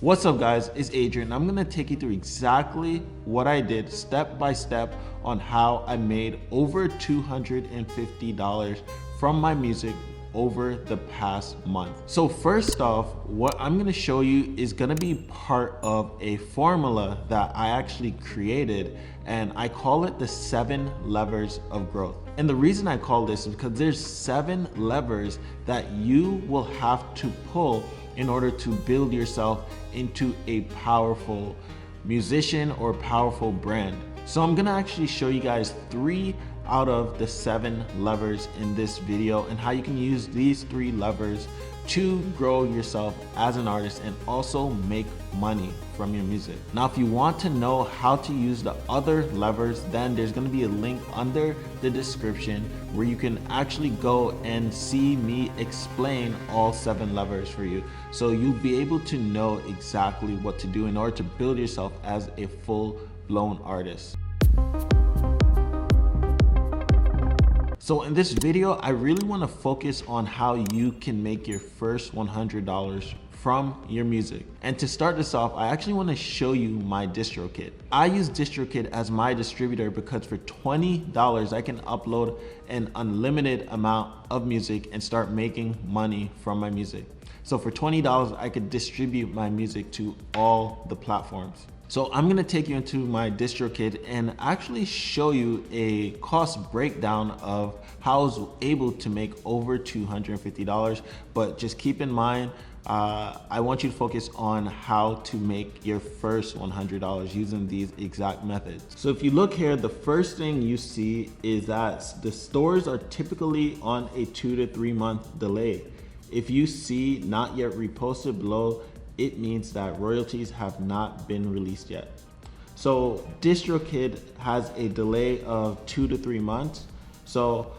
What's up guys, it's Adrian. I'm gonna take you through exactly what I did step by step on how I made over $250 from my music over the past month. So first off, what I'm gonna show you is gonna be part of a formula that I actually created, and I call it the 7 levers of growth. And the reason I call this is because there's 7 levers that you will have to pull in order to build yourself into a powerful musician or powerful brand. So I'm gonna actually show you guys 3 out of the 7 levers in this video and how you can use these 3 levers to grow yourself as an artist and also make money from your music. Now, if you want to know how to use the other levers, then there's gonna be a link under the description where you can actually go and see me explain all 7 levers for you. So you'll be able to know exactly what to do in order to build yourself as a full-blown artist. So in this video, I really want to focus on how you can make your first $100 from your music. And to start this off, I actually want to show you my Distrokid. I use Distrokid as my distributor because for $20, I can upload an unlimited amount of music and start making money from my music. So for $20, I could distribute my music to all the platforms. So I'm gonna take you into my Distrokid and actually show you a cost breakdown of how I was able to make over $250. But just keep in mind, I want you to focus on how to make your first $100 using these exact methods. So if you look here, the first thing you see is that the stores are typically on a 2 to 3 month delay. If you see not yet reposted below, it means that royalties have not been released yet. So Distrokid has a delay of 2 to 3 months. So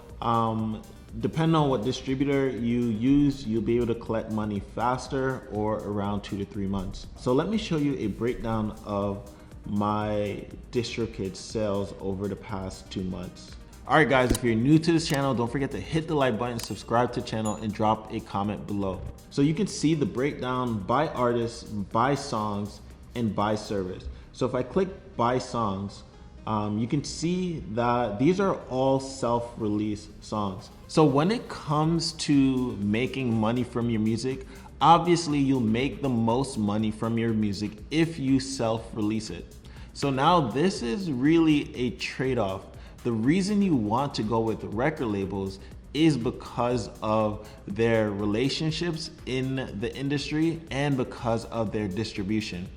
depending on what distributor you use, you'll be able to collect money faster or around 2 to 3 months. So let me show you a breakdown of my Distrokid sales over the past 2 months. All right guys, if you're new to this channel, don't forget to hit the like button, subscribe to the channel, and drop a comment below. So you can see the breakdown by artists, by songs, and by service. So if I click by songs, you can see that these are all self-released songs. So when it comes to making money from your music, obviously you'll make the most money from your music if you self-release it. So now this is really a trade-off. The reason you want to go with record labels is because of their relationships in the industry and because of their distribution.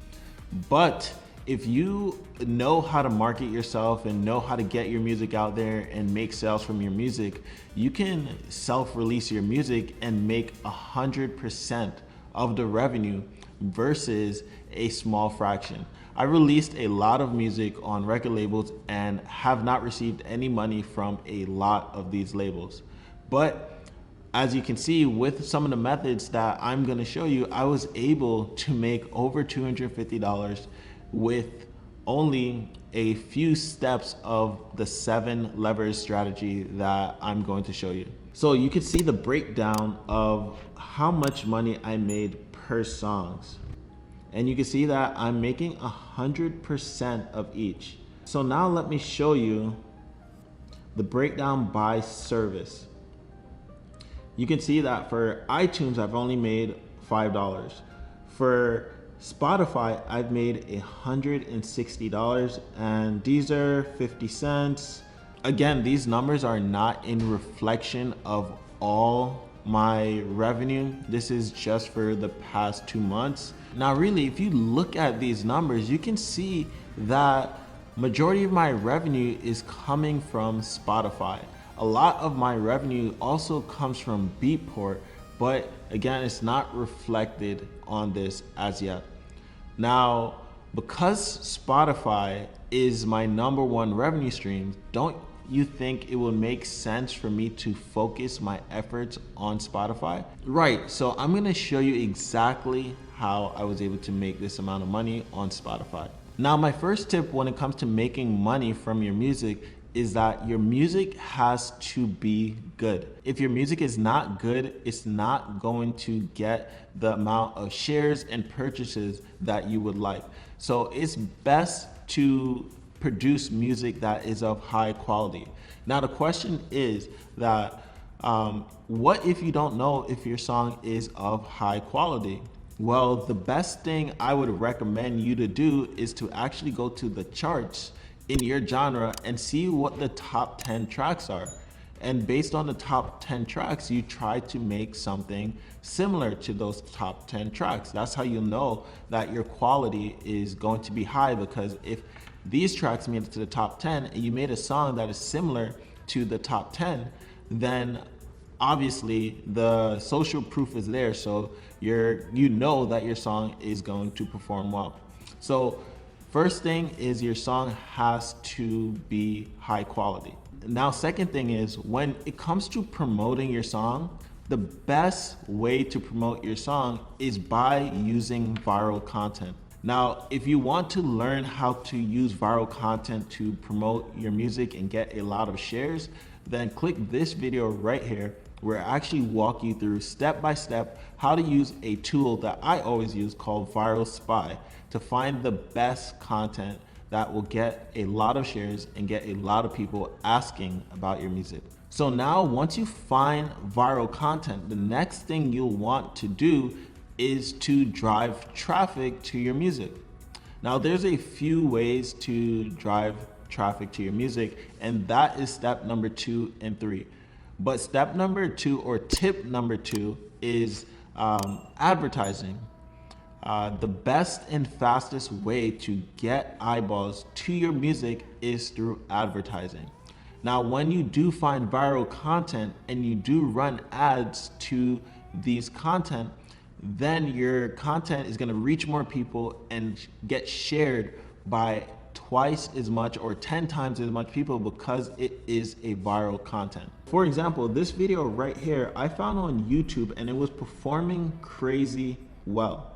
But if you know how to market yourself and know how to get your music out there and make sales from your music, you can self-release your music and make 100% of the revenue versus a small fraction. I released a lot of music on record labels and have not received any money from a lot of these labels. But as you can see with some of the methods that I'm gonna show you, I was able to make over $250 with only a few steps of the 7 levers strategy that I'm going to show you. So you can see the breakdown of how much money I made per songs. And you can see that I'm making 100% of each. So now let me show you the breakdown by service. You can see that for iTunes, I've only made $5. For Spotify, I've made $160, and these are 50 cents. Again, these numbers are not in reflection of all my revenue. This is just for the past 2 months. Now really, if you look at these numbers, you can see that majority of my revenue is coming from Spotify. A lot of my revenue also comes from Beatport, but again, it's not reflected on this as yet. Now, because Spotify is my #1 revenue stream, don't you think it would make sense for me to focus my efforts on Spotify? Right, so I'm gonna show you exactly how I was able to make this amount of money on Spotify. Now, my first tip when it comes to making money from your music is that your music has to be good. If your music is not good, it's not going to get the amount of shares and purchases that you would like. So it's best to produce music that is of high quality. Now the question is that what if you don't know if your song is of high quality? Well, the best thing I would recommend you to do is to actually go to the charts in your genre and see what the top 10 tracks are. And based on the top 10 tracks, you try to make something similar to those top 10 tracks. That's how you know that your quality is going to be high, because if these tracks made it to the top 10 and you made a song that is similar to the top 10, then obviously the social proof is there, so you know that your song is going to perform well. So first thing is your song has to be high quality. Now second thing is, when it comes to promoting your song, the best way to promote your song is by using viral content. Now, if you want to learn how to use viral content to promote your music and get a lot of shares, then click this video right here, where I actually walk you through step by step how to use a tool that I always use called Viral Spy to find the best content that will get a lot of shares and get a lot of people asking about your music. So now once you find viral content, the next thing you'll want to do is to drive traffic to your music. Now there's a few ways to drive traffic to your music, and that is step number 2 and 3. But step number 2, or tip number 2, is advertising. The best and fastest way to get eyeballs to your music is through advertising. Now, when you do find viral content and you do run ads to these content, then your content is going to reach more people and get shared by twice as much or 10 times as much people, because it is a viral content. For example, this video right here, I found on YouTube and it was performing crazy well.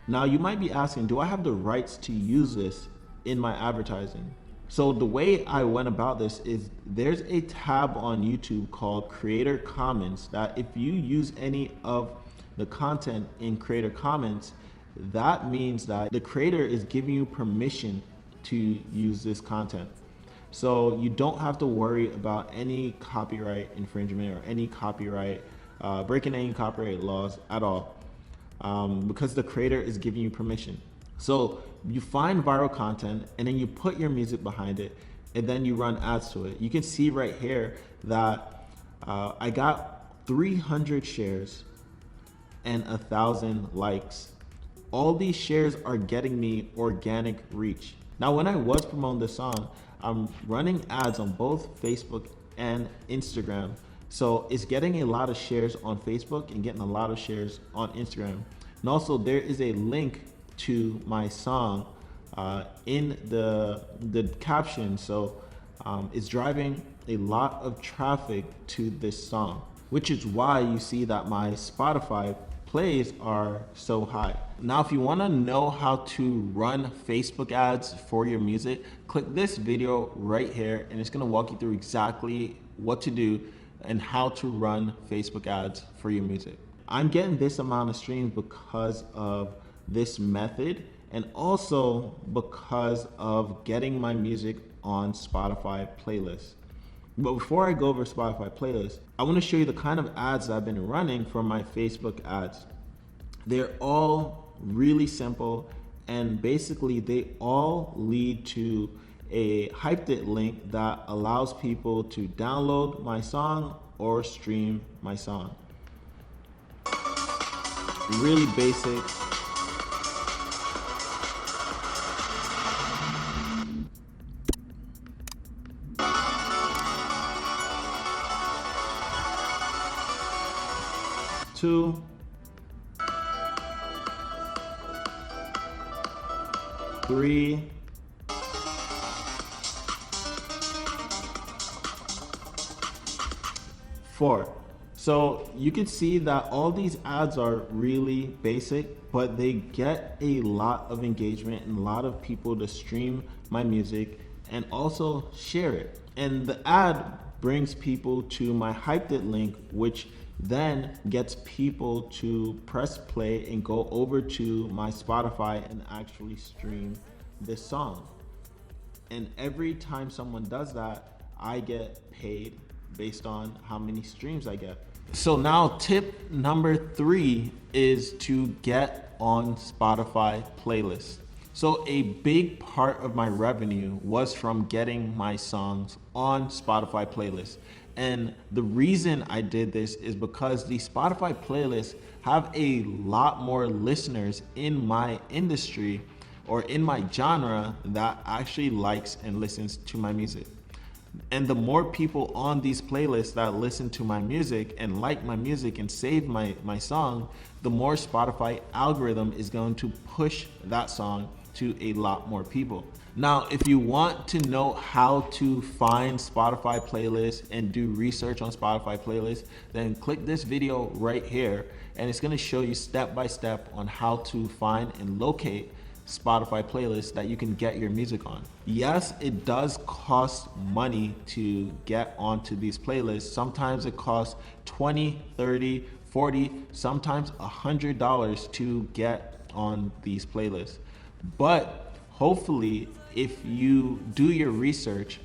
Now you might be asking, do I have the rights to use this in my advertising? So the way I went about this is, there's a tab on YouTube called Creator Commons that if you use any of the content in Creator Commons, that means that the creator is giving you permission to use this content. So you don't have to worry about any copyright infringement or any copyright, breaking any copyright laws at all, because the creator is giving you permission. So you find viral content and then you put your music behind it, and then you run ads to it. You can see right here that I got 300 shares and 1,000 likes. All these shares are getting me organic reach. Now, when I was promoting this song, I'm running ads on both Facebook and Instagram. So it's getting a lot of shares on Facebook and getting a lot of shares on Instagram. And also there is a link to my song in the caption. So it's driving a lot of traffic to this song, which is why you see that my Spotify plays are so high. Now, if you want to know how to run Facebook ads for your music, click this video right here, and it's going to walk you through exactly what to do and how to run Facebook ads for your music. I'm getting this amount of streams because of this method, and also because of getting my music on Spotify playlists. But before I go over Spotify playlists, I want to show you the kind of ads that I've been running for my Facebook ads. They're all really simple, and basically they all lead to a hyped it link that allows people to download my song or stream my song. Really basic. Two, three, four. So you can see that all these ads are really basic, but they get a lot of engagement and a lot of people to stream my music and also share it. And the ad brings people to my Hyped It link, which then gets people to press play and go over to my Spotify and actually stream this song. And every time someone does that, I get paid based on how many streams I get. So now tip number 3 is to get on Spotify playlists. So a big part of my revenue was from getting my songs on Spotify playlists. And the reason I did this is because the Spotify playlists have a lot more listeners in my industry or in my genre that actually likes and listens to my music. And the more people on these playlists that listen to my music and like my music and save my song, the more Spotify algorithm is going to push that song to a lot more people. Now, if you want to know how to find Spotify playlists and do research on Spotify playlists, then click this video right here, and it's going to show you step by step on how to find and locate Spotify playlists that you can get your music on. Yes, it does cost money to get onto these playlists. Sometimes it costs $20, $30, $40, sometimes $100 to get on these playlists. But hopefully, if you do your research,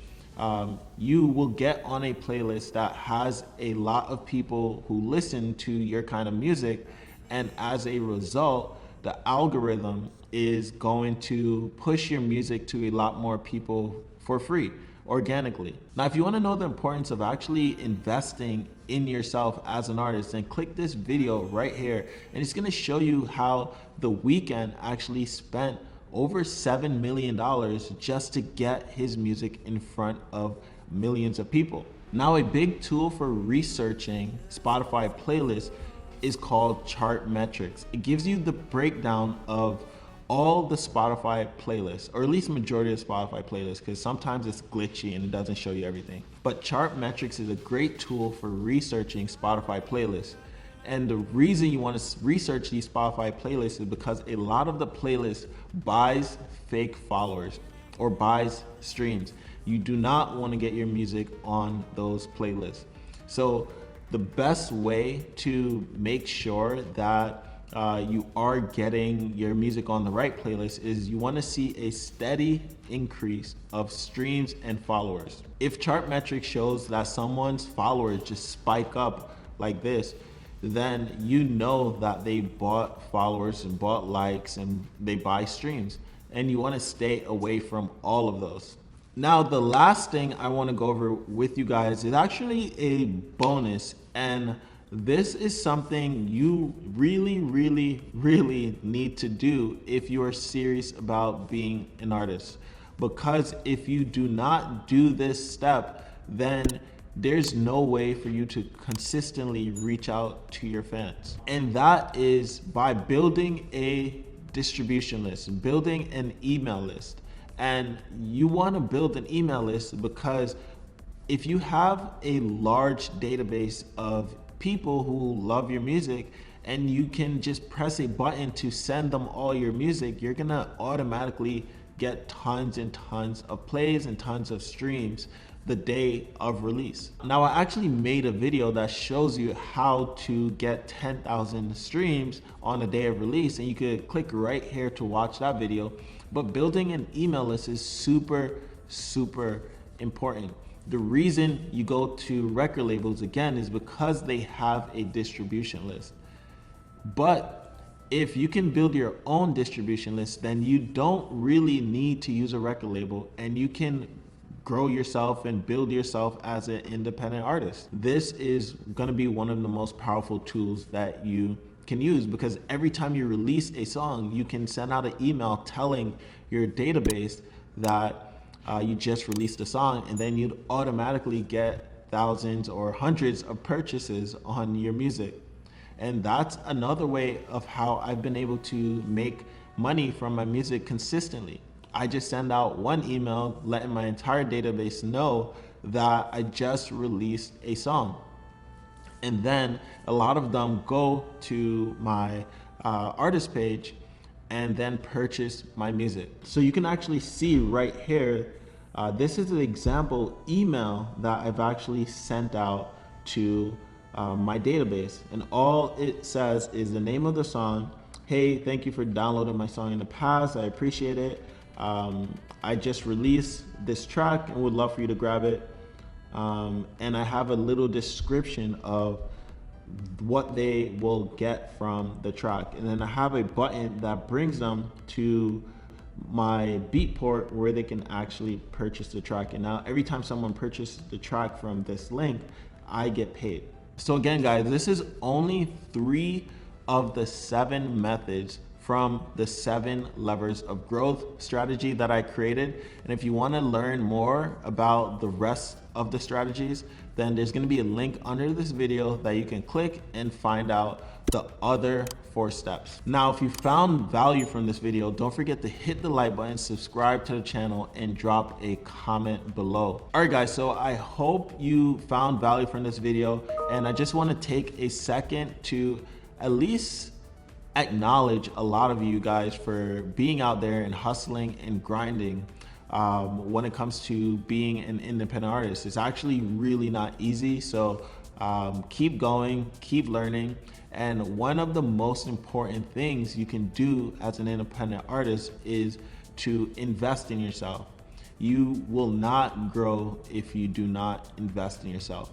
you will get on a playlist that has a lot of people who listen to your kind of music, and as a result, the algorithm is going to push your music to a lot more people for free, organically. Now, if you want to know the importance of actually investing in yourself as an artist, then click this video right here, and it's going to show you how The Weeknd actually spent over $7 million just to get his music in front of millions of people. Now, a big tool for researching Spotify playlists is called chart metrics. It gives you the breakdown of all the Spotify playlists, or at least majority of Spotify playlists, because sometimes it's glitchy and it doesn't show you everything. But chart metrics is a great tool for researching Spotify playlists. And the reason you want to research these Spotify playlists is because a lot of the playlists buys fake followers or buys streams. You do not want to get your music on those playlists. So the best way to make sure that you are getting your music on the right playlist is you want to see a steady increase of streams and followers. If chart metrics shows that someone's followers just spike up like this, then you know that they bought followers and bought likes and they buy streams, and you want to stay away from all of those. Now, the last thing I want to go over with you guys is actually a bonus, and this is something you really need to do if you are serious about being an artist. Because if you do not do this step, then there's no way for you to consistently reach out to your fans. And that is by building a distribution list, building an email list. And you want to build an email list because if you have a large database of people who love your music and you can just press a button to send them all your music, you're gonna automatically get tons and tons of plays and tons of streams the day of release. Now, I actually made a video that shows you how to get 10,000 streams on the day of release, and you could click right here to watch that video. But building an email list is super important. The reason you go to record labels again is because they have a distribution list. But if you can build your own distribution list, then you don't really need to use a record label, and you can grow yourself and build yourself as an independent artist. This is going to be one of the most powerful tools that you can use, because every time you release a song, you can send out an email telling your database that you just released a song, and then you'd automatically get thousands or hundreds of purchases on your music. And that's another way of how I've been able to make money from my music consistently. I just send out one email letting my entire database know that I just released a song. And then a lot of them go to my artist page and then purchase my music. So you can actually see right here This is an example email that I've actually sent out to my database, and all it says is the name of the song. Hey, thank you for downloading my song in the past. I appreciate it. I just released this track and would love for you to grab it. And I have a little description of what they will get from the track. And then I have a button that brings them to my Beatport where they can actually purchase the track. And now every time someone purchases the track from this link, I get paid. So again, guys, this is only 3 of the 7 methods from the 7 levers of growth strategy that I created. And if you want to learn more about the rest of the strategies, then there's going to be a link under this video that you can click and find out the other 4 steps. Now, if you found value from this video, don't forget to hit the like button, subscribe to the channel, and drop a comment below. All right, guys, so I hope you found value from this video, and I just want to take a second to at least acknowledge a lot of you guys for being out there and hustling and grinding. When it comes to being an independent artist, it's actually really not easy. So keep going, keep learning. And one of the most important things you can do as an independent artist is to invest in yourself. You will not grow if you do not invest in yourself.